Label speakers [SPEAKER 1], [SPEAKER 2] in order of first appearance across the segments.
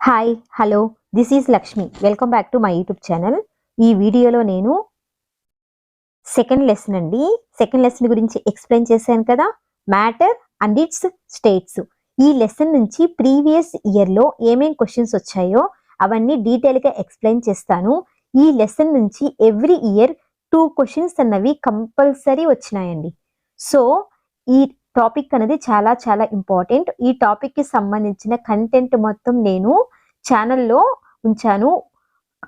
[SPEAKER 1] Hi hello this is Lakshmi. Welcome back to my YouTube channel. ఈ వీడియోలో నేను second lesson గురించి ఎక్స్ప్లెయిన్ చేశాను కదా, మ్యాటర్ అండ్ ఇట్స్ స్టేట్స్. ఈ లెసన్ నుంచి ప్రీవియస్ ఇయర్లో ఏమేం క్వశ్చన్స్ వచ్చాయో అవన్నీ డీటెయిల్గా ఎక్స్ప్లెయిన్ చేస్తాను. ఈ లెసన్ నుంచి ఎవ్రీ ఇయర్ 2 క్వశ్చన్స్ అన్నవి కంపల్సరీ వచ్చినాయండి. సో ఈ టాపిక్ అనేది చాలా చాలా ఇంపార్టెంట్. ఈ టాపిక్ కి సంబంధించిన కంటెంట్ మొత్తం నేను ఛానల్లో ఉంచాను.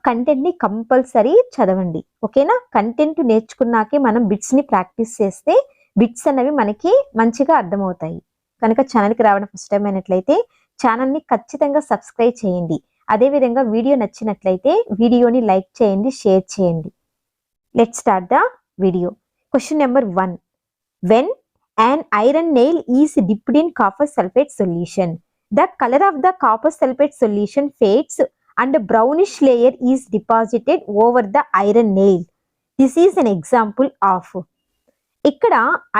[SPEAKER 1] కంటెంట్ ని కంపల్సరీ చదవండి, ఓకేనా? కంటెంట్ నేర్చుకున్నాకే మనం బిట్స్ ని ప్రాక్టీస్ చేస్తే బిట్స్ అనేవి మనకి మంచిగా అర్థమవుతాయి. కనుక ఛానల్కి రావడం ఫస్ట్ టైం అయినట్లయితే ఛానల్ని ఖచ్చితంగా సబ్స్క్రైబ్ చేయండి. అదేవిధంగా వీడియో నచ్చినట్లయితే వీడియోని లైక్ చేయండి, షేర్ చేయండి. Let's start the video. Question number 1. When an iron nail is dipped in copper sulfate solution, the color of the copper sulfate solution fades and a brownish layer is deposited over the iron nail. This is an example of. ఇక్కడ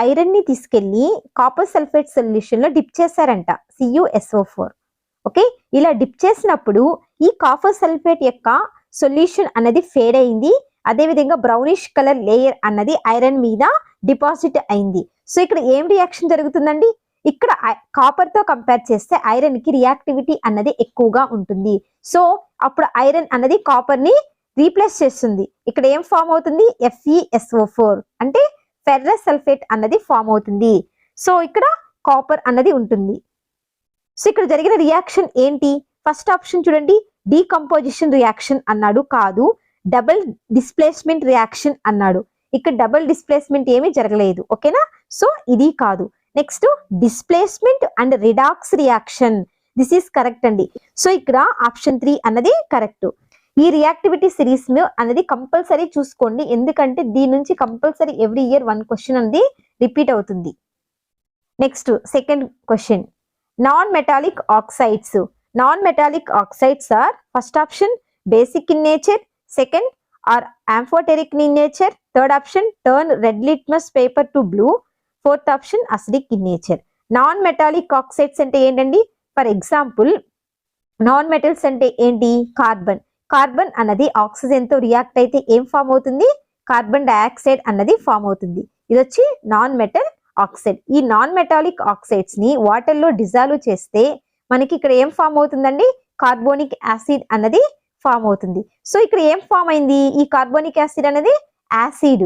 [SPEAKER 1] iron ని తీసుకెళ్లి copper sulphate solution లో dip చేశారంట, CuSO4. Okay, ఇలా dip చేసినప్పుడు ఈ copper sulphate యొక్క solution అనేది ఫేడ్ అయింది. అదేవిధంగా బ్రౌనిష్ కలర్ లేయర్ అన్నది ఐరన్ మీద డిపాజిట్ అయింది. సో ఇక్కడ ఏం రియాక్షన్ జరుగుతుందండి? ఇక్కడ కాపర్ తో కంపేర్ చేస్తే ఐరన్ కి రియాక్టివిటీ అన్నది ఎక్కువగా ఉంటుంది. సో అప్పుడు ఐరన్ అన్నది కాపర్ ని రీప్లేస్ చేస్తుంది. ఇక్కడ ఏం ఫామ్ అవుతుంది? FeSO4 అంటే ఫెర్రస్ సల్ఫేట్ అన్నది ఫామ్ అవుతుంది. సో ఇక్కడ కాపర్ అన్నది ఉంటుంది. సో ఇక్కడ జరిగిన రియాక్షన్ ఏంటి? ఫస్ట్ ఆప్షన్ చూడండి, డీకంపోజిషన్ రియాక్షన్ అన్నాడు, కాదు. డబుల్ డిస్ప్లేస్మెంట్ రియాక్షన్ అన్నాడు. ఇక్కడ డబుల్ డిస్ప్లేస్మెంట్ ఏమీ జరగలేదు, ఓకేనా? సో ఇది కాదు. Next displacement and redox reaction, this is correct అండి. సో ఇక్కడ ఆప్షన్ 3 అన్నది కరెక్ట్. ఈ రియాక్టివిటీ సిరీస్ అనేది కంపల్సరీ చూసుకోండి, ఎందుకంటే దీని నుంచి కంపల్సరీ ఎవ్రీ ఇయర్ 1 క్వశ్చన్ అనేది రిపీట్ అవుతుంది. Next second question, non metallic oxides. Non metallic oxides are first option basic in nature, second are amphoteric in nature, third option turn red litmus paper to blue, fourth option acidic in nature. Non metallic oxides అంటే ఏంటండి? For example non metals అంటే ఏంటి? Carbon అన్నది oxygen తో react అయితే ఏం form అవుతుంది? Carbon dioxide అన్నది ఫామ్ అవుతుంది. ఇది వచ్చి నాన్ మెటల్ ఆక్సైడ్. ఈ నాన్ మెటాలిక్ ఆక్సైడ్స్ ని వాటర్ లో డిజాల్వ్ చేస్తే మనకి ఇక్కడ ఏం ఫామ్ అవుతుందండి? కార్బోనిక్ యాసిడ్ అన్నది ఫామ్ అవుతుంది. సో ఇక్కడ ఏం ఫామ్ అయింది? ఈ కార్బోనిక్ యాసిడ్ అనేది యాసిడ్.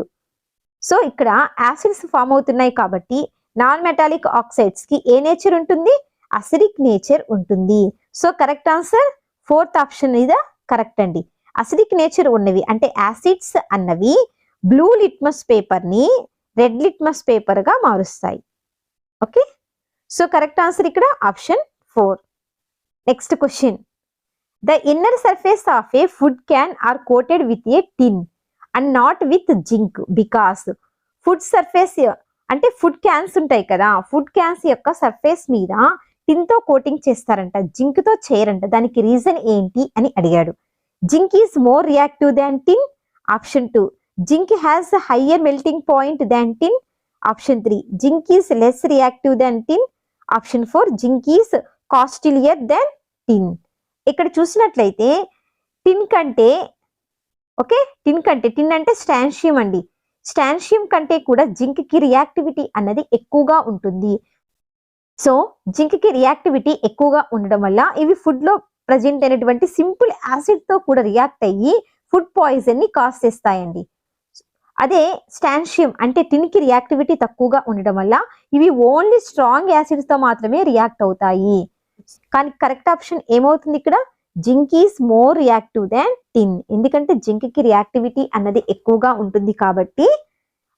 [SPEAKER 1] సో ఇక్కడ యాసిడ్స్ ఫామ్ అవుతున్నాయి కాబట్టి నాన్ మెటాలిక్ ఆక్సైడ్స్ కి ఏ నేచర్ ఉంటుంది? అసిడిక్ నేచర్ ఉంటుంది. So correct answer 4th option ఇదా కరెక్ట్ అండి. అసిడిక్ నేచర్ ఉన్నవి అంటే యాసిడ్స్ అన్నవి బ్లూ లిట్మస్ పేపర్ ని రెడ్ లిట్మస్ పేపర్ గా మారుస్తాయి. ఓకే, సో కరెక్ట్ ఆన్సర్ ఇక్కడ option 4. Next question, the inner surface of a food can are coated with a tin and not with zinc because food surface అంటే food cans ఉంటాయి కదా, food cans యొక్క surface మీద టిన్ తో coating చేస్తారంట, zinc తో చేయరంట. దానికి రీజన్ ఏంటి అని అడిగాడు. Zinc is more reactive than tin, option 2. Zinc has higher melting point than tin, option 3. Zinc is less reactive than tin, option 4. Zinc is costlier than tin. ఇక్కడ చూసినట్లయితే టిన్ కంటే టిన్ అంటే స్టాన్షియం అండి. స్టాన్షియం కంటే కూడా జింక్ కి రియాక్టివిటీ అన్నది ఎక్కువగా ఉంటుంది. సో జింక్ కి రియాక్టివిటీ ఎక్కువగా ఉండడం వల్ల ఇవి ఫుడ్ లో ప్రజెంట్ అయినటువంటి సింపుల్ యాసిడ్ తో కూడా రియాక్ట్ అయ్యి ఫుడ్ పాయిజన్ ని కాజ్ చేస్తాయండి. అదే స్టాన్షియం అంటే టిన్ కి రియాక్టివిటీ తక్కువగా ఉండడం వల్ల ఇవి ఓన్లీ స్ట్రాంగ్ యాసిడ్స్ తో మాత్రమే రియాక్ట్ అవుతాయి. కానీ కరెక్ట్ ఆప్షన్ ఏమవుతుంది ఇక్కడ? Zinc is more reactive than టిన్. ఎందుకంటే జింక్ కి రియాక్టివిటీ అన్నది ఎక్కువగా ఉంటుంది కాబట్టి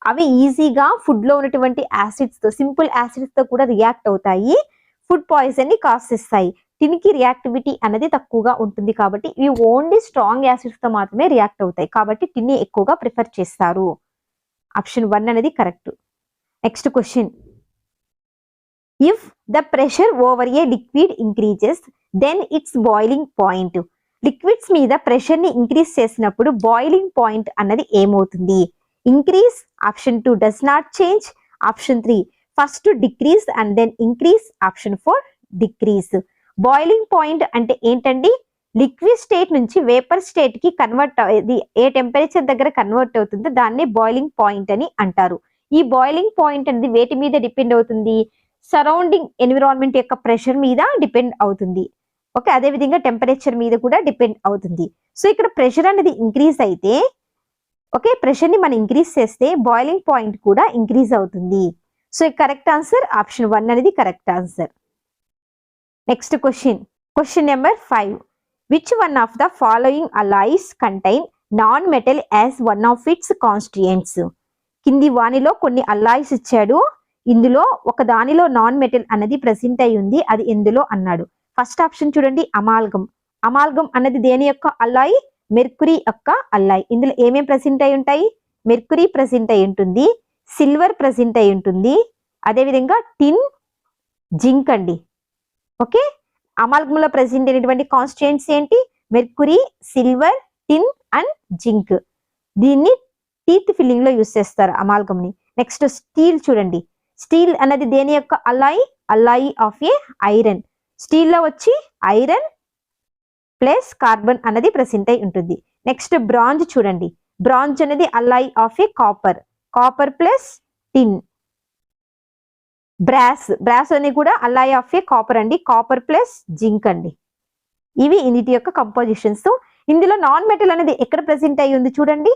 [SPEAKER 1] అవి ఈజీగా ఫుడ్ లో ఉన్నటువంటి యాసిడ్స్ తో, సింపుల్ యాసిడ్స్ తో కూడా రియాక్ట్ అవుతాయి, ఫుడ్ పాయిజన్ ని కాజ్ చేస్తాయి. టిన్ కి రియాక్టివిటీ అన్నది తక్కువగా ఉంటుంది కాబట్టి ఇవి ఓన్లీ స్ట్రాంగ్ యాసిడ్స్ తో మాత్రమే రియాక్ట్ అవుతాయి కాబట్టి టిన్ ని ఎక్కువగా ప్రిఫర్ చేస్తారు. ఆప్షన్ 1 అనేది correct. Next question, if the pressure over a liquid increases then its boiling point. Liquids మీద ప్రెషర్ ని ఇంక్రీజ్ చేసినప్పుడు బాయిలింగ్ పాయింట్ అన్నది ఏమవుతుంది? Increase, option 2. Does not change, option 3. First decrease and then increase, option 4. Decrease. Boiling point అంటే ఏంటండి? Liquid state నుంచి vapour state కి convert ఇది ఏ టెంపరేచర్ దగ్గర కన్వర్ట్ అవుతుందో దాన్ని బాయిలింగ్ పాయింట్ అని అంటారు. ఈ బాయిలింగ్ పాయింట్ అనేది వేటి మీద డిపెండ్ అవుతుంది? సరౌండింగ్ ఎన్విరాన్మెంట్ యొక్క ప్రెషర్ మీద డిపెండ్ అవుతుంది. ఓకే, అదే విధంగా టెంపరేచర్ మీద కూడా డిపెండ్ అవుతుంది. సో ఇక్కడ ప్రెషర్ అనేది ఇంక్రీజ్ అయితే, ఓకే, ప్రెషర్ ని మనం ఇంక్రీజ్ చేస్తే బాయిలింగ్ పాయింట్ కూడా ఇంక్రీజ్ అవుతుంది. సో కరెక్ట్ ఆన్సర్ ఆప్షన్ 1 అనేది correct answer. Next question number 5. Which one of the following alloys contain non metal as one of it's constituents? కింది వానిలో కొన్ని అలాయిస్ ఇచ్చాడు, ఇందులో ఒక దానిలో నాన్ మెటల్ అనేది ప్రెసెంట్ అయి ఉంది, అది ఎందులో అన్నాడు. ఫస్ట్ ఆప్షన్ చూడండి, అమాల్గమ్. అమాల్గమ్ అన్నది దేని యొక్క అల్లాయి? మెర్కురీ యొక్క అల్లాయి. ఇందులో ఏమేమి ప్రెసెంట్ అయి ఉంటాయి? మెర్కురీ ప్రెసెంట్ అయి ఉంటుంది, సిల్వర్ ప్రెసెంట్ అయి ఉంటుంది, అదేవిధంగా టిన్, జింక్ అండి. ఓకే, అమాల్గమ్ లో ప్రెసెంట్ అయినటువంటి కాన్స్టిట్యూయెంట్స్ ఏంటి? Mercury, silver, tin and zinc. దీన్ని టీత్ ఫిల్లింగ్ లో యూస్ చేస్తారు అమాల్గమ్ ని. నెక్స్ట్ స్టీల్ చూడండి. స్టీల్ అన్నది దేని యొక్క alloy? Alloy of a iron. Steel లో వచ్చి ఐరన్ ప్లస్ కార్బన్ అన్నది ప్రెసెంట్ అయి ఉంటుంది. నెక్స్ట్ బ్రాంజ్ చూడండి. బ్రాంజ్ అనేది alloy of a copper. Copper plus tin. Brass అనేది కూడా అల్లాయి ఆఫ్ ఏ కాపర్ అండి. కాపర్ ప్లస్ జింక్ అండి. ఇవి ఇన్నిటి యొక్క కంపోజిషన్స్. ఇందులో నాన్ మెటల్ అనేది ఎక్కడ ప్రెసెంట్ అయి ఉంది చూడండి,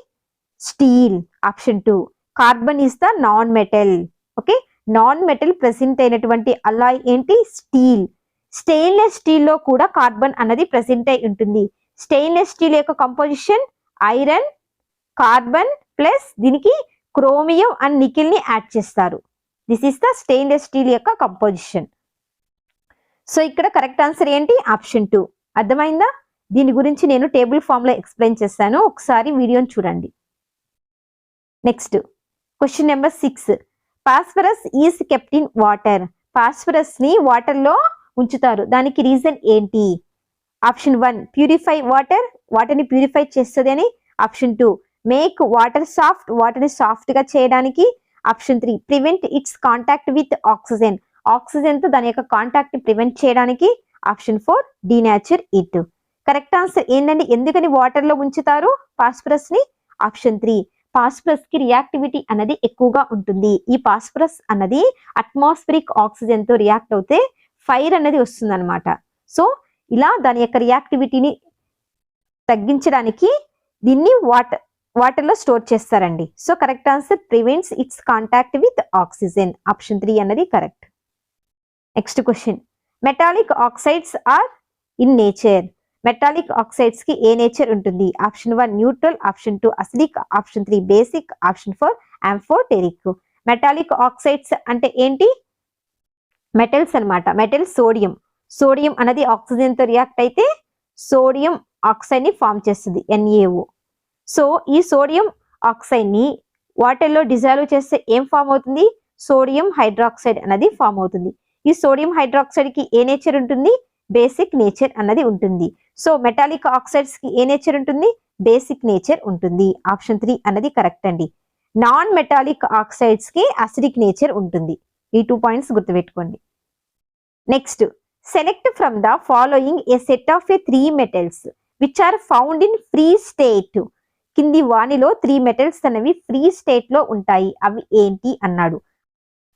[SPEAKER 1] steel. Option 2. Carbon is the non metal. Okay, non metal present అయినటువంటి అల్లాయ్ ఏంటి? స్టీల్. స్టెయిన్లెస్ స్టీల్ లో కూడా కార్బన్ అన్నది ప్రెసెంట్ అయి ఉంటుంది. స్టెయిన్లెస్ స్టీల్ యొక్క కంపోజిషన్ ఐరన్, కార్బన్ ప్లస్ దీనికి క్రోమియం అండ్ నికెల్ ని యాడ్ చేస్తారు. This is the stainless steel యొక్క కంపోజిషన్. సో ఇక్కడ కరెక్ట్ ఆన్సర్ ఏంటి? ఆప్షన్ 2. అర్థమైందా? దీని గురించి నేను టేబుల్ ఫామ్ లో ఎక్స్ప్లెయిన్ చేస్తాను, ఒకసారి వీడియోని చూడండి. Next question number 6. Phosphorus is kept in water. Phosphorus ని వాటర్ లో ఉంచుతారు, దానికి రీజన్ ఏంటి? ఆప్షన్ 1 ప్యూరిఫై వాటర్, వాటర్ ని ప్యూరిఫై చేస్తుంది అని. Option 2 make water soft, water ని సాఫ్ట్ గా చేయడానికి. Option 3 prevent it's contact with oxygen, oxygen తో దాని యొక్క కాంటాక్ట్ ప్రివెంట్ చేయడానికి. Option 4 denature it. Correct answer ఏంటండి? ఎందుకని వాటర్ లో ఉంచుతారు ఫాస్ఫరస్ ని? ఆప్షన్ 3 ఫాస్ఫరస్ కి రియాక్టివిటీ అనేది ఎక్కువగా ఉంటుంది. ఈ ఫాస్ఫరస్ అన్నది అట్మాస్ఫిరిక్ ఆక్సిజన్ తో రియాక్ట్ అవుతే ఫైర్ అనేది వస్తుంది అనమాట. సో ఇలా దాని యొక్క రియాక్టివిటీని తగ్గించడానికి దీన్ని వాటర్ లో స్టోర్ చేస్తారండి. So correct answer prevents its contact with oxygen. Option 3 అన్నది correct. Next question. Metallic oxides are in nature. Metallic oxides కి ఏ నేచర్ ఉంటుంది? Option 1 neutral, option 2 acidic, option 3 basic, option 4 amphoteric. Metallic oxides అంటే ఏంటి? Metals అన్నమాట. Metal sodium. Sodium అనేది oxygen తో react అయితే సోడియం ఆక్సైడ్ ని ఫామ్ చేస్తుంది, NaO. సో ఈ సోడియం ఆక్సైడ్ ని వాటర్ లో డిజాల్వ్ చేస్తే ఏం ఫామ్ అవుతుంది? సోడియం హైడ్రాక్సైడ్ అనేది ఫామ్ అవుతుంది. ఈ సోడియం హైడ్రాక్సైడ్ కి ఏ నేచర్ ఉంటుంది? బేసిక్ నేచర్ అన్నది ఉంటుంది. సో మెటాలిక్ ఆక్సైడ్స్ కి ఏ నేచర్ ఉంటుంది? బేసిక్ నేచర్ ఉంటుంది. ఆప్షన్ 3 అన్నది కరెక్ట్ అండి. నాన్ మెటాలిక్ ఆక్సైడ్స్ కి అసిడిక్ నేచర్ ఉంటుంది. ఈ 2 పాయింట్స్ గుర్తుపెట్టుకోండి. Next, select from the following a set of 3 metals which are found in free state. కింది వానిలో 3 మెటల్స్ అనేవి ఫ్రీ స్టేట్ లో ఉంటాయి, అవి ఏంటి అన్నాడు.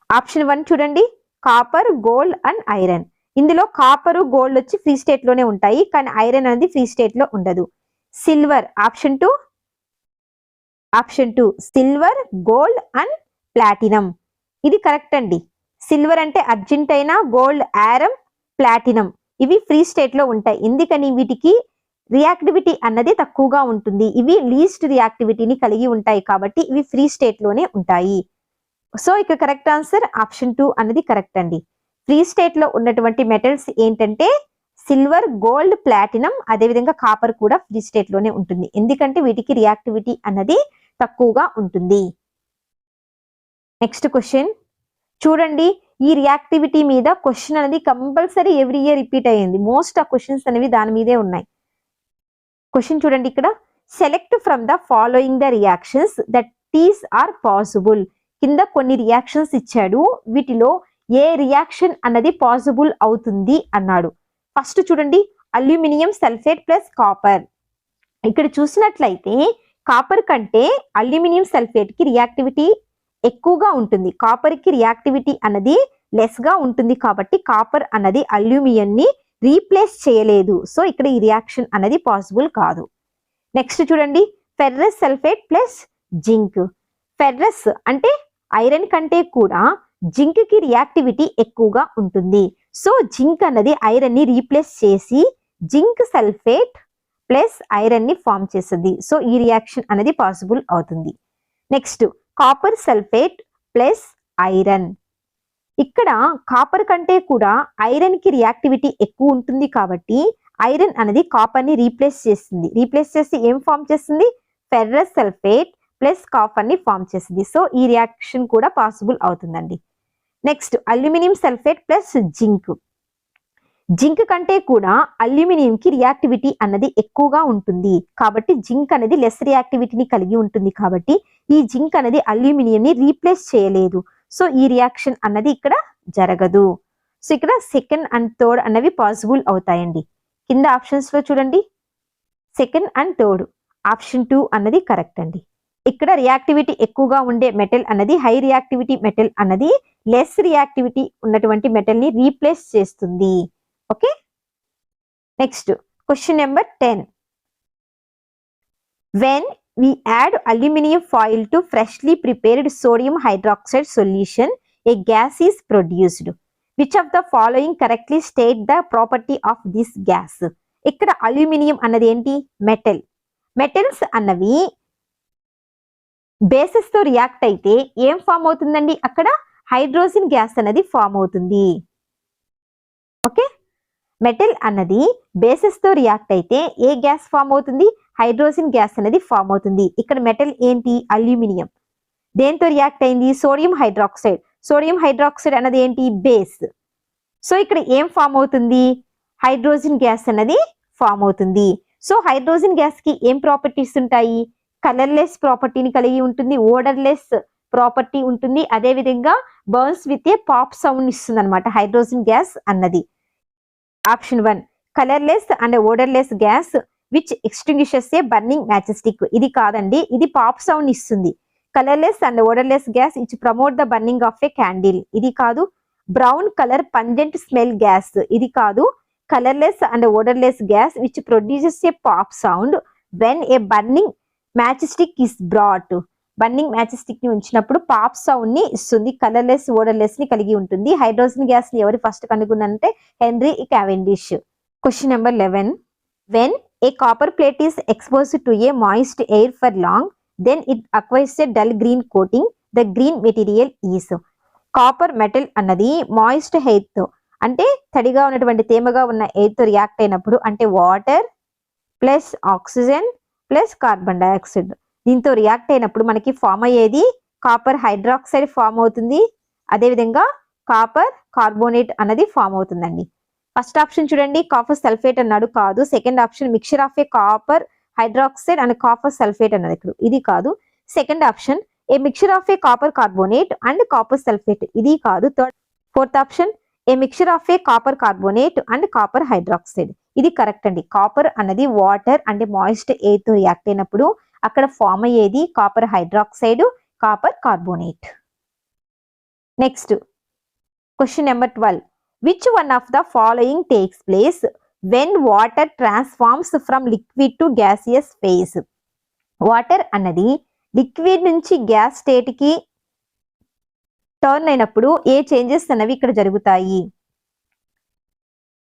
[SPEAKER 1] ఆప్షన్ 1 చూడండి, కాపర్, గోల్డ్ అండ్ ఐరన్. ఇందులో కాపర్, గోల్డ్ వచ్చి ఫ్రీ స్టేట్ లోనే ఉంటాయి, కానీ ఐరన్ అనేది ఫ్రీ స్టేట్ లో ఉండదు. Silver. Option 2 silver, gold and platinum. ఇది కరెక్ట్ అండి. సిల్వర్ అంటే అర్జెంటైనా, గోల్డ్ ఆరం, ప్లాటినం ఇవి ఫ్రీ స్టేట్ లో ఉంటాయి. ఎందుకని? వీటికి రియాక్టివిటీ అన్నది తక్కువగా ఉంటుంది. ఇవి లీస్ట్ రియాక్టివిటీని కలిగి ఉంటాయి కాబట్టి ఇవి ఫ్రీ స్టేట్ లోనే ఉంటాయి. సో ఇక కరెక్ట్ ఆన్సర్ ఆప్షన్ 2 అన్నది కరెక్ట్ అండి. ఫ్రీ స్టేట్ లో ఉన్నటువంటి మెటల్స్ ఏంటంటే సిల్వర్, గోల్డ్, ప్లాటినం, అదేవిధంగా కాపర్ కూడా ఫ్రీ స్టేట్ లోనే ఉంటుంది. ఎందుకంటే వీటికి రియాక్టివిటీ అన్నది తక్కువగా ఉంటుంది. నెక్స్ట్ క్వశ్చన్ చూడండి. ఈ రియాక్టివిటీ మీద క్వశ్చన్ అనేది కంపల్సరీ ఎవ్రీ ఇయర్ రిపీట్ అయ్యింది. మోస్ట్ ఆ క్వశ్చన్స్ అనేవి దాని మీదే ఉన్నాయి. క్వశ్చన్ చూడండి ఇక్కడ, select from the following the reactions that is are possible. కింద కొన్ని రియాక్షన్స్ ఇచ్చాడు, వీటిలో ఏ రియాక్షన్ అన్నది పాసిబుల్ అవుతుంది అన్నాడు. ఫస్ట్ చూడండి, అల్యూమినియం సల్ఫేట్ ప్లస్ కాపర్. ఇక్కడ చూసినట్లయితే కాపర్ కంటే అల్యూమినియం సల్ఫేట్ కి రియాక్టివిటీ ఎక్కువగా ఉంటుంది, కాపర్ కి రియాక్టివిటీ అన్నది లెస్ గా ఉంటుంది. కాబట్టి కాపర్ అన్నది అల్యూమినియం ని రీప్లేస్ చేయలేదు. సో ఇక్కడ ఈ రియాక్షన్ అనేది పాసిబుల్ కాదు. నెక్స్ట్ చూడండి, ferrous sulphate plus zinc. Ferrous అంటే ఐరన్ కంటే కూడా జింక్ కి రియాక్టివిటీ ఎక్కువగా ఉంటుంది. సో జింక్ అన్నది ఐరన్ ని రీప్లేస్ చేసి జింక్ సల్ఫేట్ ప్లస్ ఐరన్ ని ఫామ్ చేస్తుంది. సో ఈ రియాక్షన్ అనేది పాసిబుల్ అవుతుంది. Next copper sulphate plus iron. ఇక్కడ కాపర్ కంటే కూడా ఐరన్ కి రియాక్టివిటీ ఎక్కువ ఉంటుంది కాబట్టి ఐరన్ అనేది కాపర్ ని రీప్లేస్ చేస్తుంది. రీప్లేస్ చేసి ఏం ఫామ్ చేస్తుంది? ఫెర్రస్ సల్ఫేట్ ప్లస్ కాపర్ ని ఫామ్ చేస్తుంది. సో ఈ రియాక్షన్ కూడా పాసిబుల్ అవుతుందండి. Next aluminium sulphate plus zinc. Zinc కంటే కూడా అల్యూమినియం కి రియాక్టివిటీ అన్నది ఎక్కువగా ఉంటుంది కాబట్టి జింక్ అనేది లెస్ రియాక్టివిటీని కలిగి ఉంటుంది కాబట్టి ఈ జింక్ అనేది అల్యూమినియం ని రీప్లేస్ చేయలేదు. సో ఈ రియాక్షన్ అన్నది ఇక్కడ జరగదు. సో ఇక్కడ సెకండ్ అండ్ థర్డ్ అన్నవి పాసిబుల్ అవుతాయండి. కింద ఆప్షన్స్ లో చూడండి, సెకండ్ అండ్ థర్డ్ ఆప్షన్ 2 అన్నది కరెక్ట్ అండి. ఇక్కడ రియాక్టివిటీ ఎక్కువగా ఉండే మెటల్ అన్నది హై రియాక్టివిటీ మెటల్ అన్నది లెస్ రియాక్టివిటీ ఉన్నటువంటి మెటల్ ని రీప్లేస్ చేస్తుంది. Okay, next question number 10. When we add aluminum foil to freshly prepared sodium hydroxide solution, a gas is produced. Which of the following correctly state the property of this gas? ఇక్కడ aluminium అన్నది ఏంటి? Metal. Metals అన్నవి bases తో react అయితే ఏం form అవుతుందండి? అక్కడ hydrogen gas అనేది ఫామ్ అవుతుంది. ఓకే, మెటల్ అన్నది బేసెస్ తో రియాక్ట్ అయితే ఏ గ్యాస్ ఫామ్ అవుతుంది? హైడ్రోజన్ గ్యాస్ అనేది ఫామ్ అవుతుంది. ఇక్కడ మెటల్ ఏంటి? అల్యూమినియం. దేంతో రియాక్ట్ అయింది? Sodium hydroxide. సోడియం హైడ్రాక్సైడ్ అన్నది ఏంటి? బేస్. సో ఇక్కడ ఏం ఫామ్ అవుతుంది? హైడ్రోజన్ గ్యాస్ అన్నది ఫామ్ అవుతుంది. సో హైడ్రోజన్ గ్యాస్ కి ఏం ప్రాపర్టీస్ ఉంటాయి? కలర్లెస్ ప్రాపర్టీని కలిగి ఉంటుంది, ఓడర్లెస్ ప్రాపర్టీ ఉంటుంది, అదే విధంగా burns with a pop sound ఇస్తుంది అనమాట హైడ్రోజన్ గ్యాస్ అన్నది. Option 1 colourless and odourless gas which extinguishes a burning match stick. ఇది కాదండి, ఇది పాప్ సౌండ్ ఇస్తుంది. Colourless and odourless gas which promote the burning of a candle. ఇది కాదు. Brown colour pungent smell gas. ఇది కాదు. Colourless and odourless gas which produces a pop sound when a burning match stick is brought. Burning match stick ని ఉంచినప్పుడు pop sound ని ఇస్తుంది. Colourless ఓడర్లెస్ ని కలిగి ఉంటుంది. హైడ్రోజన్ గ్యాస్ ని ఎవరు ఫస్ట్ కనుగొన్నారంటే Henry Cavendish. Question number 11. When a copper plate is exposed to a moist air for long then it acquires a dull green coating. The green material is. Copper metal అన్నది moist air తో అంటే తడిగా ఉన్నటువంటి తేమగా ఉన్న air తో react అయినప్పుడు అంటే water plus oxygen plus carbon dioxide దీంతో రియాక్ట్ అయినప్పుడు మనకి ఫామ్ అయ్యేది కాపర్ హైడ్రాక్సైడ్ ఫామ్ అవుతుంది. అదేవిధంగా కాపర్ కార్బోనేట్ అన్నది ఫామ్ అవుతుందండి. ఫస్ట్ ఆప్షన్ చూడండి, కాపర్ సల్ఫేట్ అన్నాడు, కాదు. Second option mixture of a copper hydroxide and copper sulphate అన్నది ఇక్కడ, ఇది కాదు. Second option A mixture of a copper carbonate and copper sulphate, ఇది కాదు. Fourth option A mixture of a copper carbonate and copper hydroxide, ఇది correct అండి. Copper అన్నది water అంటే మాయిస్ట్ ఎయిర్ తో రియాక్ట్ అయినప్పుడు అక్కడ ఫామ్ అయ్యేది copper hydroxide, copper carbonate. Next question number 12. Which one of the following takes place when water transforms from liquid to gaseous phase? Water అన్నది liquid నుంచి gas state కి turn అయినప్పుడు ఏ changes అనేవి ఇక్కడ జరుగుతాయి?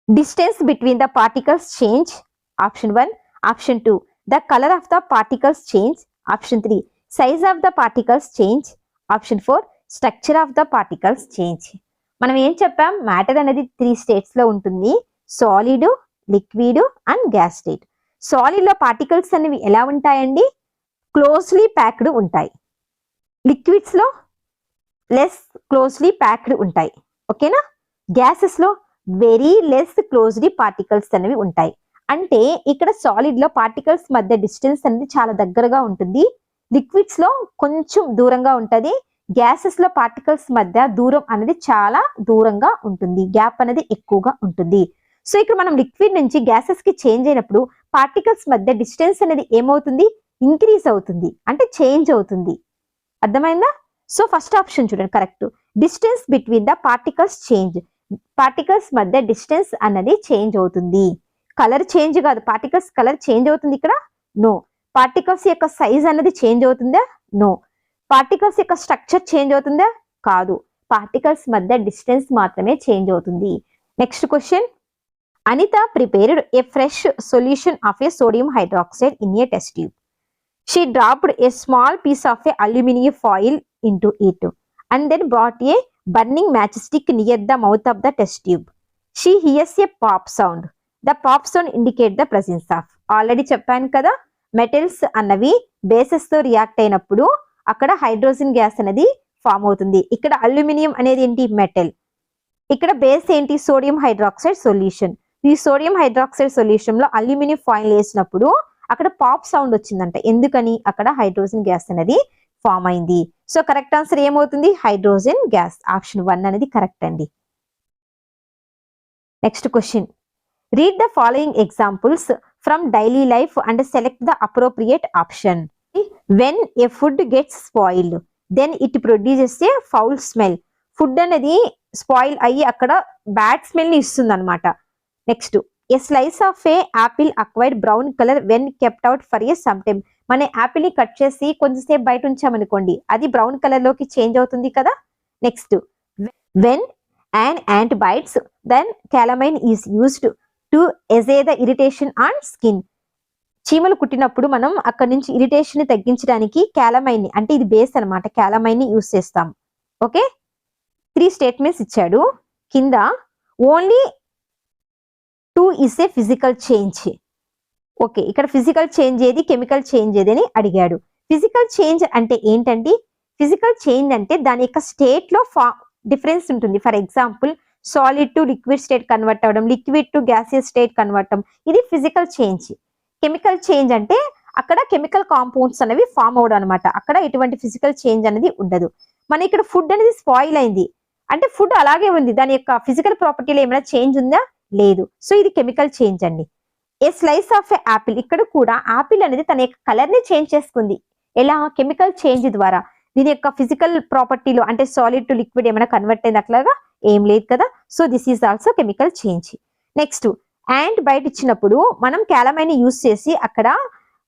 [SPEAKER 1] Distance between the particles change. Option 1. Option 2 the colour of the particles change. Option 3 size of the particles change. Option 4 structure of the particles change. మనం ఏం చెప్పాం? మ్యాటర్ అనేది 3 స్టేట్స్ లో ఉంటుంది, solid, liquid and gas state. Solid లో particles అనేవి ఎలా ఉంటాయండి? క్లోజ్లీ ప్యాక్డ్ ఉంటాయి. లిక్విడ్స్ లో లెస్ క్లోజ్లీ ప్యాక్డ్ ఉంటాయి. ఓకేనా? గ్యాసెస్ లో వెరీ లెస్ క్లోజ్లీ పార్టికల్స్ అనేవి ఉంటాయి. అంటే ఇక్కడ సాలిడ్ లో పార్టికల్స్ మధ్య డిస్టెన్స్ అనేది చాలా దగ్గరగా ఉంటుంది, లిక్విడ్స్ లో కొంచెం దూరంగా ఉంటది, గ్యాసెస్ లో పార్టికల్స్ మధ్య దూరం అనేది చాలా దూరంగా ఉంటుంది, గ్యాప్ అనేది ఎక్కువగా ఉంటుంది. సో ఇక్కడ మనం లిక్విడ్ నుంచి గ్యాసెస్ కి చేంజ్ అయినప్పుడు పార్టికల్స్ మధ్య డిస్టెన్స్ అనేది ఏమవుతుంది, ఇంక్రీజ్ అవుతుంది, అంటే చేంజ్ అవుతుంది. అర్థమైందా? సో ఫస్ట్ ఆప్షన్ చూడండి correct. Distance between the particles change. Particles మధ్య డిస్టెన్స్ అన్నది చేంజ్ అవుతుంది. కలర్ చేంజ్ కాదు, పార్టికల్స్ కలర్ చేంజ్ అవుతుంది ఇక్కడ, నో. పార్టికల్స్ యొక్క సైజ్ అన్నది చేంజ్ అవుతుందా, నో. పార్టికల్స్ యొక్క స్ట్రక్చర్ చేంజ్ అవుతుందా, కాదు. పార్టికల్స్ మధ్య డిస్టెన్స్ మాత్రమే చేంజ్ అవుతుంది. Next question. Anita prepared a fresh solution of a sodium hydroxide in a test tube. She dropped a small piece of a aluminium foil into it and then brought a burning matchstick near the mouth of the test tube. She hears a pop sound. The pop sound indicates the presence of. Already చెప్పాను కదా, metals అన్నవి bases తో react అయినప్పుడు అక్కడ hydrogen gas అనేది form అవుతుంది. ఇక్కడ aluminium అనేది ఏంటి, మెటల్. ఇక్కడ బేస్ ఏంటి, సోడియం హైడ్రాక్సైడ్ సొల్యూషన్. ఈ సోడియం హైడ్రాక్సైడ్ సొల్యూషన్ లో అల్యూమినియం ఫాయిల్ వేసినప్పుడు అక్కడ పాప్ సౌండ్ వచ్చిందంట. ఎందుకని, అక్కడ హైడ్రోజన్ గ్యాస్ అనేది ఫామ్ అయింది. సో కరెక్ట్ ఆన్సర్ ఏమవుతుంది, హైడ్రోజన్ గ్యాస్. ఆప్షన్ 1 అనేది కరెక్ట్ అండి. Next question. Read the following examples from daily life and select the appropriate option. When a food gets spoiled then it produces a foul smell. Food అనేది spoil అయ్యి అక్కడ bad smell ని ఇస్తుంది అనమాట. Next. A slice of a apple acquired brown color when kept out for a some time. మన Apple ని cut చేసి కొంచెంసేపు బయట ఉంచామనుకోండి, అది బ్రౌన్ కలర్ లోకి చేంజ్ అవుతుంది కదా. Next. when an ant bites then calamine is used to ease the irritation on skin. చీమలు కుట్టినప్పుడు మనం అక్కడ నుంచి ఇరిటేషన్ ని తగ్గించడానికి క్యాలమైన్ ని, అంటే ఇది బేస్ అన్నమాట, క్యాలమైన్ ని యూస్ చేస్తాం. ఓకే, 3 స్టేట్మెంట్స్ ఇచ్చాడు కింద. Only 2 is a physical change. Okay, ఇక్కడ ఫిజికల్ చేంజ్ ఏది, కెమికల్ చేంజ్ ఏది అని అడిగాడు. ఫిజికల్ చేంజ్ అంటే ఏంటండి, ఫిజికల్ చేంజ్ అంటే దాని యొక్క స్టేట్ లో డిఫరెన్స్ ఉంటుంది. For example solid to liquid state convert అవ్వడం, liquid to gaseous state convert అవ్వడం, ఇది ఫిజికల్ చేంజ్. కెమికల్ చేంజ్ అంటే అక్కడ కెమికల్ కాంపౌండ్స్ అనేవి ఫామ్ అవడం అనమాట. అక్కడ ఎటువంటి ఫిజికల్ చేంజ్ అనేది ఉండదు. మన ఇక్కడ ఫుడ్ అనేది స్పాయిల్ అయింది అంటే ఫుడ్ అలాగే ఉంది, దాని యొక్క ఫిజికల్ ప్రాపర్టీలో ఏమైనా చేంజ్ ఉందా, లేదు. సో ఇది కెమికల్ చేంజ్ అండి. ఏ స్లైస్ ఆఫ్ ఏ యాపిల్, ఇక్కడ కూడా యాపిల్ అనేది తన యొక్క కలర్ ని చేంజ్ చేసుకుంది. ఎలా, కెమికల్ చేంజ్ ద్వారా. దీని యొక్క ఫిజికల్ ప్రాపర్టీలో అంటే సాలిడ్ టు లిక్విడ్ ఏమైనా కన్వర్ట్ అయింది అట్లాగా ఏం లేదు కదా. So this is also chemical change. Next. Ant బయట ఇచ్చినప్పుడు మనం క్యాలమైన్ ని యూస్ చేసి అక్కడ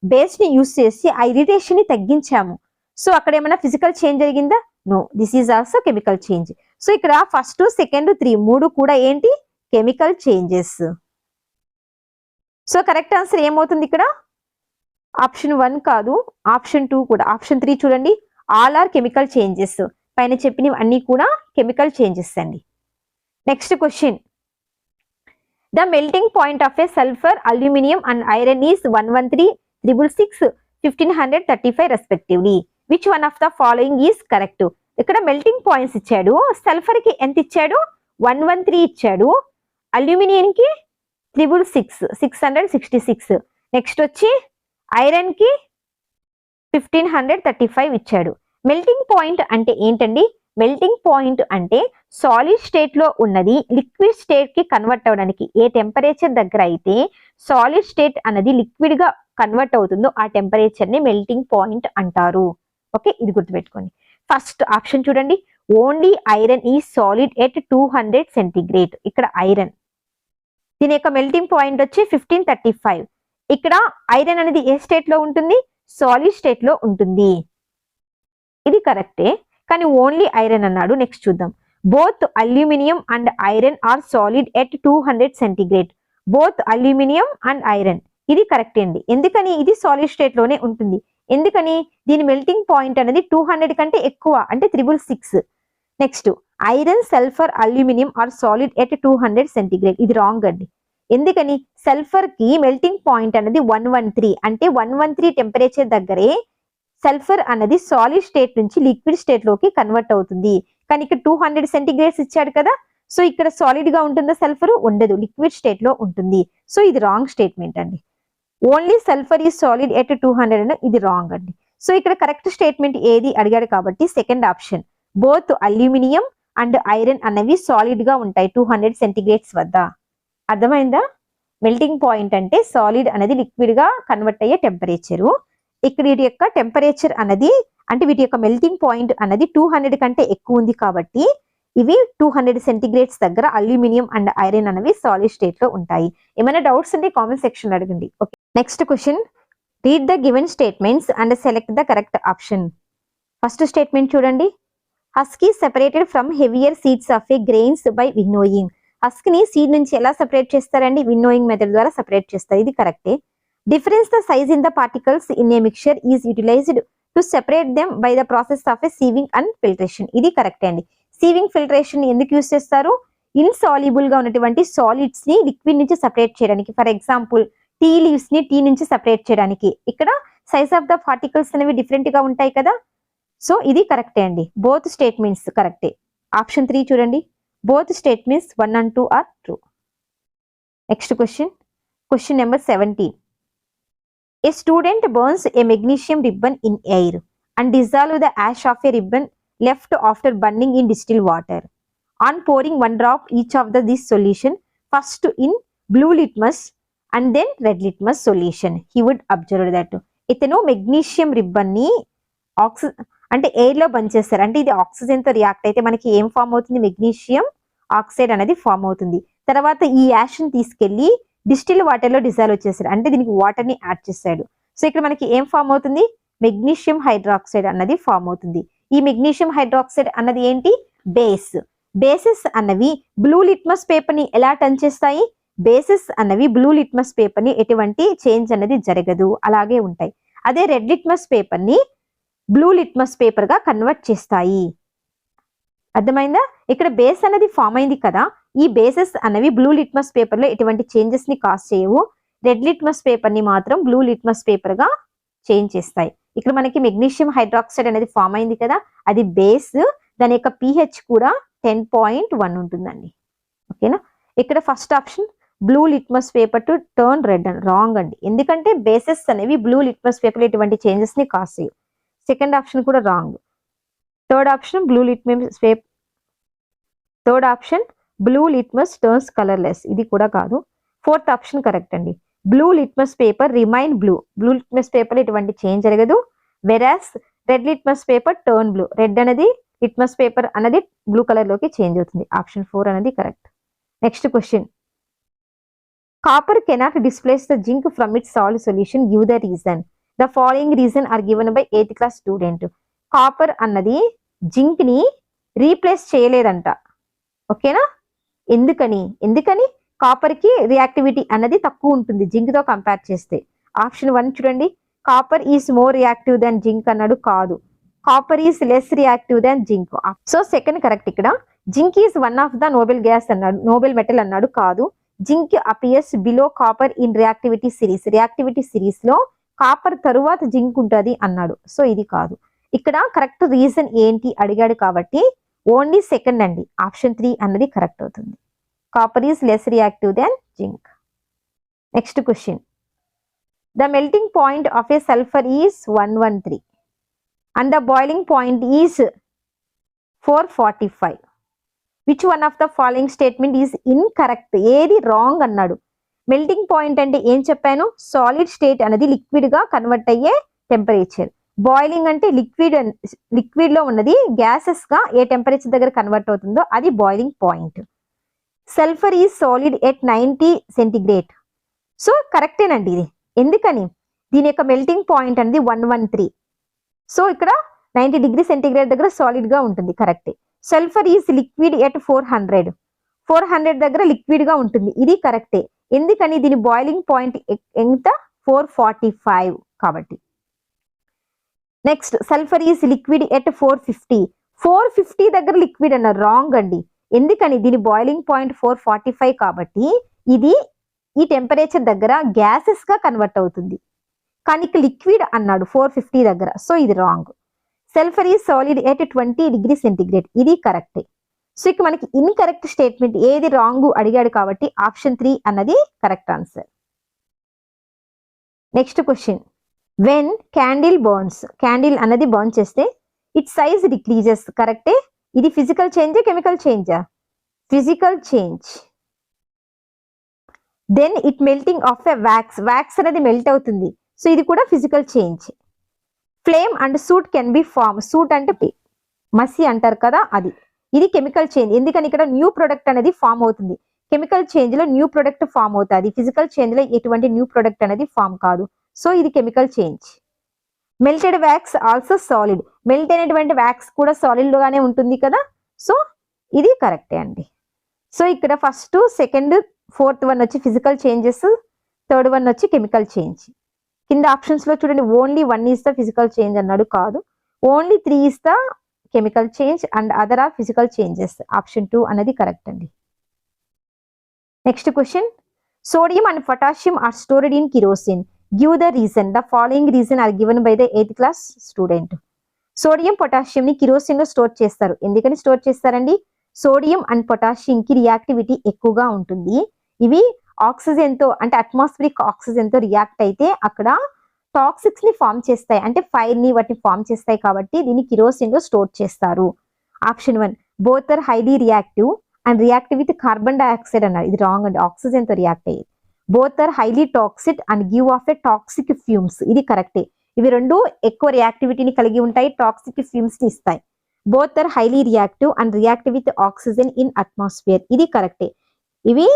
[SPEAKER 1] బేస్ ని యూస్ చేసి ఆ ఇరిటేషన్ ని తగ్గించాము. సో అక్కడ ఏమైనా ఫిజికల్ చేంజ్ జరిగిందా, no. This is also chemical change. So ఇక్కడ ఫస్ట్, సెకండ్, 3 మూడు కూడా ఏంటి, chemical changes. So correct answer ఏమవుతుంది ఇక్కడ, ఆప్షన్ 1 కాదు, ఆప్షన్ 2 కూడా. ఆప్షన్ 3 చూడండి, ఆల్ ఆర్ కెమికల్ చేంజెస్. పైన చెప్పినవి అన్ని కూడా కెమికల్ చేంజెస్ అండి. Next question. The melting point of A sulphur, aluminium and iron is 113, 666, 1535 respectively. Which one of the following is correct. ఇక్కడ మెల్టింగ్ పాయింట్స్ ఇచ్చాడు. సల్ఫర్ కి ఎంత ఇచ్చాడు, 113 ఇచ్చాడు. అల్యూమినియం కి 666, 666. నెక్స్ట్ వచ్చి ఐరన్ కి 1535 ఇచ్చాడు. మెల్టింగ్ పాయింట్ అంటే ఏంటండి, మెల్టింగ్ పాయింట్ అంటే సాలిడ్ స్టేట్ లో ఉన్నది లిక్విడ్ స్టేట్ కి కన్వర్ట్ అవడానికి ఏ టెంపరేచర్ దగ్గర అయితే సాలిడ్ స్టేట్ అనేది లిక్విడ్ గా కన్వర్ట్ అవుతుందో ఆ టెంపరేచర్ ని మెల్టింగ్ పాయింట్ అంటారు. ఓకే, ఇది గుర్తుపెట్టుకోండి. ఫస్ట్ ఆప్షన్ చూడండి, ఓన్లీ ఐరన్ ఈ సాలిడ్ ఎట్ 200 సెంటిగ్రేడ్. ఇక్కడ ఐరన్, దీని యొక్క మెల్టింగ్ పాయింట్ వచ్చి 1535. ఇక్కడ ఐరన్ అనేది ఏ స్టేట్ లో ఉంటుంది, సాలిడ్ స్టేట్ లో ఉంటుంది. ఇది కరెక్టే, కానీ ఓన్లీ ఐరన్ అన్నాడు. నెక్స్ట్ చూద్దాం. Both aluminium and iron are solid at 200 centigrade. Both aluminium and iron, ఇది కరెక్ట్ అండి. ఎందుకని, ఇది సాలిడ్ స్టేట్ లోనే ఉంటుంది. ఎందుకని, దీని మెల్టింగ్ పాయింట్ అనేది 200 కంటే ఎక్కువ, అంటే 666. Next. Iron, sulphur, aluminium are solid at 200 centigrade. ఇది రాంగ్ అండి. ఎందుకని, సల్ఫర్ కి మెల్టింగ్ పాయింట్ అనేది 113, అంటే 113 టెంపరేచర్ దగ్గరే సల్ఫర్ అనేది సాలిడ్ స్టేట్ నుంచి లిక్విడ్ స్టేట్ లోకి కన్వర్ట్ అవుతుంది. కానీ ఇక్కడ 200 సెంటిగ్రేడ్స్ ఇచ్చాడు కదా. సో ఇక్కడ సాలిడ్ గా ఉంటుందా సల్ఫర్, ఉండదు, లిక్విడ్ స్టేట్ లో ఉంటుంది. సో ఇది రాంగ్ స్టేట్మెంట్ అండి. ఓన్లీ సల్ఫర్ ఈ సాలిడ్ ఎట్ 200 అని, ఇది రాంగ్ అండి. సో ఇక్కడ కరెక్ట్ స్టేట్మెంట్ ఏది అడిగాడు కాబట్టి second option, both aluminium and iron అనేవి సాలిడ్ గా ఉంటాయి 200 సెంటిగ్రేడ్స్ వద్ద. అర్థమైందా? మెల్టింగ్ పాయింట్ అంటే సాలిడ్ అనేది లిక్విడ్ గా కన్వర్ట్ అయ్యే టెంపరేచరు. ఇక్కడ వీటి యొక్క టెంపరేచర్ అనేది అంటే వీటి యొక్క మెల్టింగ్ పాయింట్ అనేది 200 కంటే ఎక్కువ ఉంది కాబట్టి ఇవి 200 సెంటిగ్రేడ్స్ దగ్గర అల్యూమినియం అండ్ ఐరన్ అనేవి సాలిడ్ స్టేట్ లో ఉంటాయి. ఏమైనా డౌట్స్ ఉంటే కామెంట్ సెక్షన్ లో అడగండి. Okay, next question, read the given statements and select the correct option. First statement చూడండి, husky separated from heavier seeds of a grains by winnowing. Husk ని seed నుంచి ఎలా సెపరేట్ చేస్తారండి? విన్నోయింగ్ మెథడ్ ద్వారా separate చేస్తారు. ఇది కరెక్టే. Difference the size in the particles in a mixture is utilized to separate them by the process of a sieving and filtration. ఇది కరెక్టే అండి. సీవింగ్ ఫిల్టరేషన్ ఎందుకు యూస్ చేస్తారు? ఇన్సాల్యుబుల్ గా ఉన్నటువంటి సాలిడ్స్ ని లిక్విడ్ నుంచి సెపరేట్ చేయడానికి. ఫర్ ఎగ్జాంపుల్ టీ లీవ్స్ ని టీ నుంచి సెపరేట్ చేయడానికి. ఇక్కడ సైజ్ ఆఫ్ ద పార్టికల్స్ అనేవి డిఫరెంట్ గా ఉంటాయి కదా, సో ఇది కరెక్టే అండి. బోత్ స్టేట్మెంట్స్ కరెక్టే. ఆప్షన్ 3 చూడండి, both statements 1 and 2 are true. Next question, question number 17. A student burns a magnesium ribbon in air and dissolve the ash of a ribbon left after burning in distilled water. On pouring 1 drop each of this solution, first in blue litmus and then red litmus solution, he would observe that. ఇతను magnesium ribbon ని అంటే air లో బంద్ చేస్తారు. అంటే ఇది oxygen తో react అయితే మనకి ఏం ఫామ్ అవుతుంది? మెగ్నీషియం ఆక్సైడ్ అనేది ఫామ్ అవుతుంది. తర్వాత ఈ యాష్ ని తీసుకెళ్లి డిస్టిల్ వాటర్ లో డిజాల్వ్ చేశారు. అంటే దీనికి వాటర్ ని యాడ్ చేశాడు. సో ఇక్కడ మనకి ఏం ఫామ్ అవుతుంది? మెగ్నీషియం హైడ్రాక్సైడ్ అన్నది ఫామ్ అవుతుంది. ఈ మెగ్నీషియం హైడ్రాక్సైడ్ అన్నది ఏంటి? బేస్. బేసెస్ అన్నవి బ్లూ లిట్మస్ పేపర్ ని ఎలా టర్న్ చేస్తాయి? బేసెస్ అన్నవి బ్లూ లిట్మస్ పేపర్ ని ఎటువంటి చేంజ్ అనేది జరగదు, అలాగే ఉంటాయి. అదే రెడ్ లిట్మస్ పేపర్ ని బ్లూ లిట్మస్ పేపర్ గా కన్వర్ట్ చేస్తాయి. అర్థమైందా? ఇక్కడ బేస్ అనేది ఫామ్ అయింది కదా, ఈ బేసెస్ అనేవి బ్లూ లిట్మస్ పేపర్ లో ఎటువంటి చేంజెస్ ని కాజ్ చేయవు. రెడ్ లిట్మస్ పేపర్ ని మాత్రం బ్లూ లిట్మస్ పేపర్ గా చేంజ్ చేస్తాయి. ఇక్కడ మనకి మెగ్నీషియం హైడ్రాక్సైడ్ అనేది ఫామ్ అయింది కదా, అది బేస్. దాని యొక్క pH కూడా 10.1 ఉంటుందండి. ఓకేనా? ఇక్కడ first option blue litmus paper to turn red అని రాంగ్ అండి. ఎందుకంటే బేసెస్ అనేవి బ్లూ లిట్మస్ పేపర్ లో ఎటువంటి చేంజెస్ ని కాజ్ చేయవు. సెకండ్ ఆప్షన్ కూడా wrong. Third option blue litmus paper, third option blue litmus turns colourless, ఇది కూడా కాదు. ఫోర్త్ ఆప్షన్ కరెక్ట్ అండి. Blue litmus paper remain blue. Blue litmus paper ఎటువంటి చేంజ్ జరగదు. Whereas red litmus paper turn blue. Red అనేది litmus paper అనేది blue colour లోకి change అవుతుంది. ఆప్షన్ 4 అనేది correct. Next question, copper cannot displace the zinc from its salt solution, give the reason. The following reason are given by 8th class student. Copper అన్నది zinc ని replace చేయలేదంట. ఓకేనా? ఎందుకని copper కి reactivity అన్నది తక్కువ ఉంటుంది జింక్ తో కంపేర్ చేస్తే. ఆప్షన్ 1 చూడండి, copper is more reactive than zinc అన్నాడు. కాదు, copper is less reactive than zinc. So second correct. ఇక్కడ zinc is one of the noble gas అన్నాడు, నోబెల్ మెటల్ అన్నాడు. కాదు, zinc appears below copper in reactivity series. Reactivity series లో copper తరువాత zinc ఉంటుంది అన్నాడు. సో ఇది కాదు. ఇక్కడ కరెక్ట్ రీజన్ ఏంటి అడిగాడు కాబట్టి ఓన్లీ సెకండ్ అండి. ఆప్షన్ 3 అన్నది కరెక్ట్ అవుతుంది. Copper is less reactive than zinc. Next question, the melting point of A sulphur is 113 and the boiling point is 445. Which one of the following statement is incorrect? ఏది wrong అన్నాడు. Melting point అంటే ఏం చెప్పాను? Solid state అనేది liquid గా convert అయ్యే temperature. Boiling అంటే liquid లో ఉన్నది గ్యాసెస్ గా ఏ టెంపరేచర్ దగ్గర కన్వర్ట్ అవుతుందో అది boiling point. Sulphur is solid at 90 centigrade. So కరెక్టేనండి ఇది. ఎందుకని? దీని యొక్క మెల్టింగ్ పాయింట్ అనేది 113. సో ఇక్కడ 90 డిగ్రీ సెంటిగ్రేడ్ దగ్గర సాలిడ్ గా ఉంటుంది. కరెక్టే. సల్ఫర్ ఈజ్ లిక్విడ్ ఎట్ 400 దగ్గర లిక్విడ్ గా ఉంటుంది. ఇది కరెక్టే. ఎందుకని? దీని బాయిలింగ్ పాయింట్ ఎంత? 445 కాబట్టి. Next, sulphur is liquid at 450 దగ్గర లిక్విడ్ అన్న రాంగ్ అండి. ఎందుకని? దీని బాయిలింగ్ పాయింట్ 445 కాబట్టి ఇది ఈ టెంపరేచర్ దగ్గర గ్యాసెస్ గా కన్వర్ట్ అవుతుంది. కానీ లిక్విడ్ అన్నాడు 450 దగ్గర. సో ఇది wrong. Sulphur is solid at 20 degree centigrade. ఇది కరెక్టే. సో ఇక మనకి ఇన్కరెక్ట్ స్టేట్మెంట్ ఏది రాంగ్ అడిగాడు కాబట్టి ఆప్షన్ 3 అన్నది correct answer. Next question, when candle burns, candle అన్నది బర్న్ చేస్తే ఇట్ సైజ్ డిక్రీజెస్. కరెక్టే. ఇది ఫిజికల్ చేంజా కెమికల్ చేంజా? Physical change. Then it melting of a wax అనేది మెల్ట్ అవుతుంది. సో ఇది కూడా physical change. Flame and soot can be form. Soot అంటే మసి అంటారు కదా, అది. ఇది కెమికల్ చేంజ్. ఎందుకని ఇక్కడ న్యూ ప్రొడక్ట్ అనేది ఫామ్ అవుతుంది. కెమికల్ చేంజ్ లో న్యూ ప్రొడక్ట్ ఫామ్ అవుతుంది. ఫిజికల్ చేంజ్ లో ఎటువంటి న్యూ ప్రొడక్ట్ అనేది ఫామ్ కాదు. సో ఇది chemical change. Melted wax also solid. Melt అయినటువంటి వ్యాక్స్ కూడా సాలిడ్ గానే ఉంటుంది కదా, సో ఇది కరెక్టే అండి. సో ఇక్కడ ఫస్ట్, సెకండ్, ఫోర్త్ వన్ వచ్చి ఫిజికల్ చేంజెస్, థర్డ్ వన్ వచ్చి కెమికల్ చేంజ్. కింద ఆప్షన్స్ లో చూడండి, only 1 is the physical change అన్నాడు. కాదు, only 3 is the chemical change and other are physical changes. Option 2 అనేది కరెక్ట్ అండి. Next question, sodium and potassium are stored in kerosene. Give the reason. The following reason are given by the 8th class student. Sodium potassium ని kerosene లో store చేస్తారు. ఎందుకని store చేస్తారండి? Sodium and potassium కి reactivity ఎక్కువగా ఉంటుంది. ఇవి oxygen తో, అంటే అట్మాస్ఫిరిక్ ఆక్సిజన్ తో రియాక్ట్ అయితే అక్కడ టాక్సిక్స్ ని ఫామ్ చేస్తాయి, అంటే ఫైర్ ని వాటిని ఫామ్ చేస్తాయి. కాబట్టి దీన్ని కిరోసిన్ లో స్టోర్ చేస్తారు. Option 1, both are highly reactive and reactive with carbon dioxide అన్నారు. ఇది రాంగ్ అండి, ఆక్సిజన్ తో రియాక్ట్ అయ్యేది. Both are highly toxic and give off a toxic fumes. ఇది కరెక్టే. ఇవి రెండు ఎక్కువ రియాక్టివిటీని కలిగి ఉంటాయి, టాక్సిక్ ఫ్యూమ్స్ ని ఇస్తాయి. Both are highly reactive and reactive with oxygen in atmosphere. ఇది కరెక్టే. ఇవి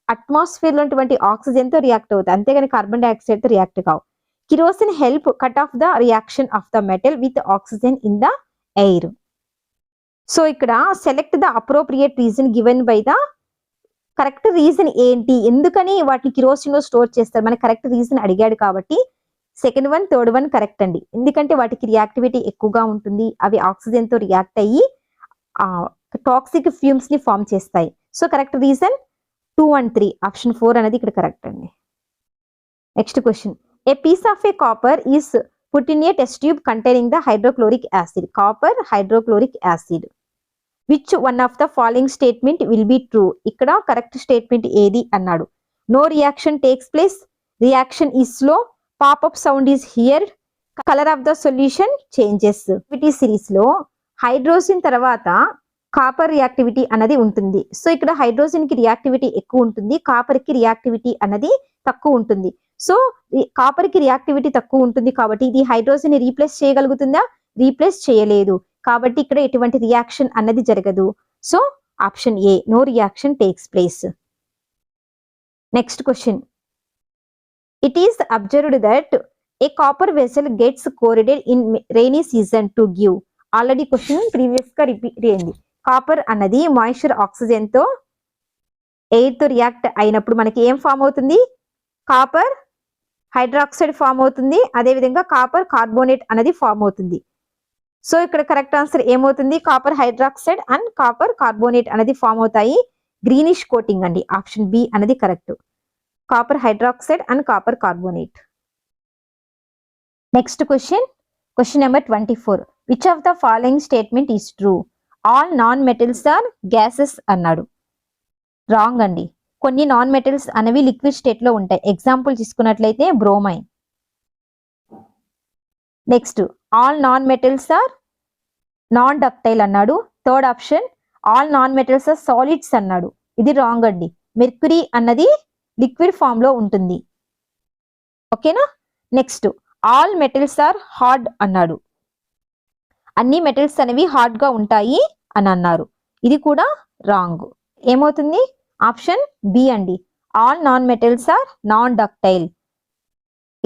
[SPEAKER 1] అట్మాస్ఫియర్ లో ఉన్నటువంటి ఆక్సిజన్ తో రియాక్ట్ అవుతాయి, అంతేగాని కార్బన్ డైఆక్సైడ్ తో రియాక్ట్ కావు. Kerosene help cut off the reaction of the metal with oxygen in the air. So ఇక్కడ select the appropriate reason given by the. Correct reason ఏంటి, ఎందుకని వాటిని కిరోసిన్ లో స్టోర్ చేస్తారు, మనకి కరెక్ట్ రీజన్ అడిగాడు కాబట్టి second one, third one correct అండి. ఎందుకంటే వాటికి రియాక్టివిటీ ఎక్కువగా ఉంటుంది, అవి ఆక్సిజన్ తో రియాక్ట్ అయ్యి టాక్సిక్ ఫ్యూమ్స్ ని ఫామ్ చేస్తాయి. So correct reason 2 and 3. Option 4 అనేది ఇక్కడ కరెక్ట్ అండి. Next question, a piece of a copper is put in a test tube containing the hydrochloric acid. Copper hydrochloric acid. Which one of the following statement will be true. ఇక్కడ correct statement ఏది అన్నాడు. No reaction takes place, reaction is slow, pop up sound is heard, colour of the solution changes. Series లో hydrogen తర్వాత copper reactivity అనేది ఉంటుంది. So ఇక్కడ hydrogen కి reactivity ఎక్కువ ఉంటుంది, కాపర్ కి రియాక్టివిటీ అనేది తక్కువ ఉంటుంది. సో కాపర్ కి రియాక్టివిటీ తక్కువ ఉంటుంది కాబట్టి ఇది హైడ్రోజన్ ని రీప్లేస్ చేయగలుగుతుందా? రీప్లేస్ చేయలేదు. కాబట్టి ఇక్కడ ఎటువంటి రియాక్షన్ అన్నది జరగదు. So option A, no reaction takes place. Next question, it is observed that a copper vessel gets corroded in rainy season to give. Already question previous గా రిపీట్ అయింది. Copper అన్నది moisture oxygen తో air తో react అయినప్పుడు మనకి ఏం form అవుతుంది? Copper hydroxide form అవుతుంది, అదేవిధంగా కాపర్ కార్బోనేట్ అనేది ఫామ్ అవుతుంది. సో ఇక్కడ కరెక్ట్ ఆన్సర్ ఏమవుతుంది? Copper hydroxide and copper carbonate అనేది ఫామ్ అవుతాయి. గ్రీనిష్ కోటింగ్ అండి. ఆప్షన్ బి అనేది correct. Copper hydroxide and copper carbonate. Next question, question number 24. Which of the following statement is true. All non metals are gases అన్నాడు. Wrong అండి. కొన్ని non metals అనేవి liquid state లో ఉంటాయి. Example తీసుకున్నట్లయితే bromine. Next, all non metals are non ductile అన్నాడు. Third option, all non metals are solids అన్నాడు. ఇది రాంగ్ అండి. మెర్క్యూరీ అన్నది లిక్విడ్ ఫామ్ లో ఉంటుంది. ఓకేనా. Next, all metals are hard అన్నాడు. అన్ని మెటల్స్ అనేవి హార్డ్ గా ఉంటాయి అని అన్నారు. ఇది కూడా రాంగ్. ఏమవుతుంది? ఆప్షన్ బి అండి. All non metals are non ductile.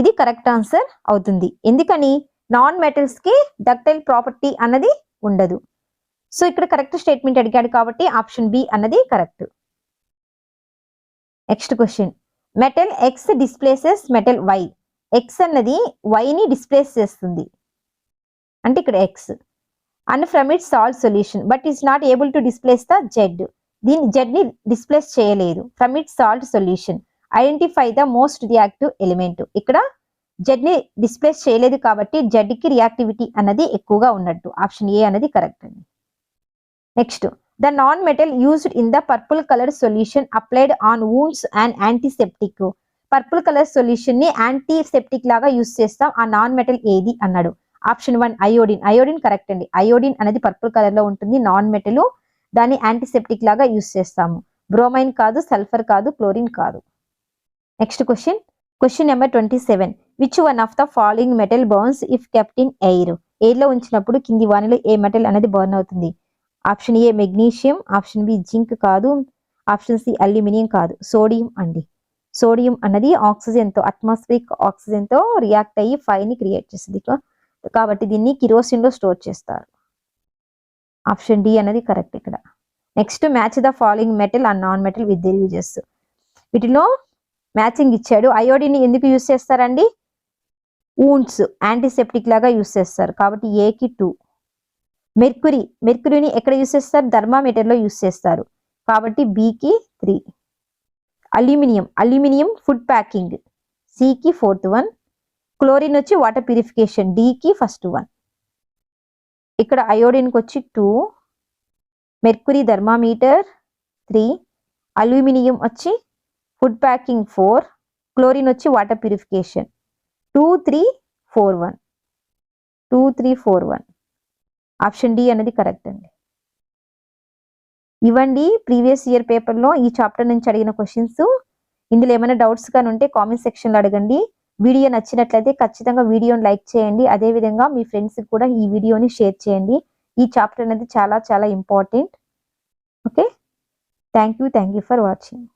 [SPEAKER 1] ఇది కరెక్ట్ ఆన్సర్ అవుతుంది. ఎందుకని? నాన్ మెటల్స్ కి డక్టైల్ ప్రాపర్టీ అన్నది ఉండదు. సో ఇక్కడ కరెక్ట్ స్టేట్మెంట్ అడిగాడు కాబట్టి ఆప్షన్ బి అన్నది correct. Next question, metal X displaces metal Y. X అన్నది వై ని డిస్ప్లేస్ చేస్తుంది, అంటే ఇక్కడ X. And from it salt solution but is not able to displace the Z. దీని జెడ్ ని డిస్ప్లేస్ చేయలేదు. From it salt solution identify the most reactive element. ఇక్కడ Z ని డిస్ప్లేస్ చేయలేదు కాబట్టి జెడ్ కి రియాక్టివిటీ అన్నది ఎక్కువగా ఉన్నట్టు. ఆప్షన్ ఏ అనేది కరెక్ట్ అండి. Next, the non metal used in the purple colour solution applied on wounds and antiseptic. Purple colour solution ని యాంటీసెప్టిక్ లాగా యూజ్ చేస్తాం. ఆ నాన్ మెటల్ ఏది అన్నాడు. Option 1 iodine. అయోడిన్ కరెక్ట్ అండి. అయోడిన్ అనేది పర్పుల్ కలర్ లో ఉంటుంది, నాన్ మెటల్. దాన్ని యాంటీసెప్టిక్ లాగా యూజ్ చేస్తాము. బ్రోమైన్ కాదు, సల్ఫర్ కాదు, క్లోరిన్ కాదు. Next question number 27. Which one of the following metal burns if kept in air? ఎయిర్లో ఉంచినప్పుడు కింది వానిలో ఏ మెటల్ అనేది బర్న్ అవుతుంది? Option A magnesium, option B zinc కాదు, ఆప్షన్ సి అల్యూమినియం కాదు, సోడియం అండి. సోడియం అన్నది ఆక్సిజన్తో, అట్మాస్ఫిరిక్ ఆక్సిజన్తో రియాక్ట్ అయ్యి ఫైర్ని క్రియేట్ చేస్తుంది. కాబట్టి దీన్ని కిరోసిన్లో స్టోర్ చేస్తారు. ఆప్షన్ డి అనేది కరెక్ట్ ఇక్కడ. Next match the following metal and non metal with their uses. వీటిలో మ్యాచింగ్ ఇచ్చాడు. అయోడిన్ ఎందుకు యూజ్ చేస్తారండి? వూండ్స్, యాంటీసెప్టిక్ లాగా యూజ్ చేస్తారు కాబట్టి ఏకి 2. మెర్క్యూరీని ఎక్కడ యూజ్ చేస్తారు? థర్మామీటర్లో యూజ్ చేస్తారు కాబట్టి బికి 3. అల్యూమినియం ఫుడ్ ప్యాకింగ్, సికి 4th 1. క్లోరిన్ వచ్చి వాటర్ ప్యూరిఫికేషన్, డికి ఫస్ట్ 1. ఇక్కడ అయోడిన్కి వచ్చి 2, మెర్క్యూరీ థర్మామీటర్ 3, అల్యూమినియం వచ్చి ఫుడ్ ప్యాకింగ్ 4, క్లోరిన్ వచ్చి వాటర్ ప్యూరిఫికేషన్ 2 3 4 1. 2 3 4 1. ఆప్షన్ డి అనేది కరెక్ట్ అండి. ఇవ్వండి ప్రీవియస్ ఇయర్ పేపర్లో ఈ చాప్టర్ నుంచి అడిగిన క్వశ్చన్స్. ఇందులో ఏమైనా డౌట్స్ కానీ ఉంటే కామెంట్ సెక్షన్లో అడగండి. వీడియో నచ్చినట్లయితే ఖచ్చితంగా వీడియోని లైక్ చేయండి. అదేవిధంగా మీ ఫ్రెండ్స్కి కూడా ఈ వీడియోని షేర్ చేయండి. ఈ చాప్టర్ అనేది చాలా చాలా important. Okay, thank you for watching.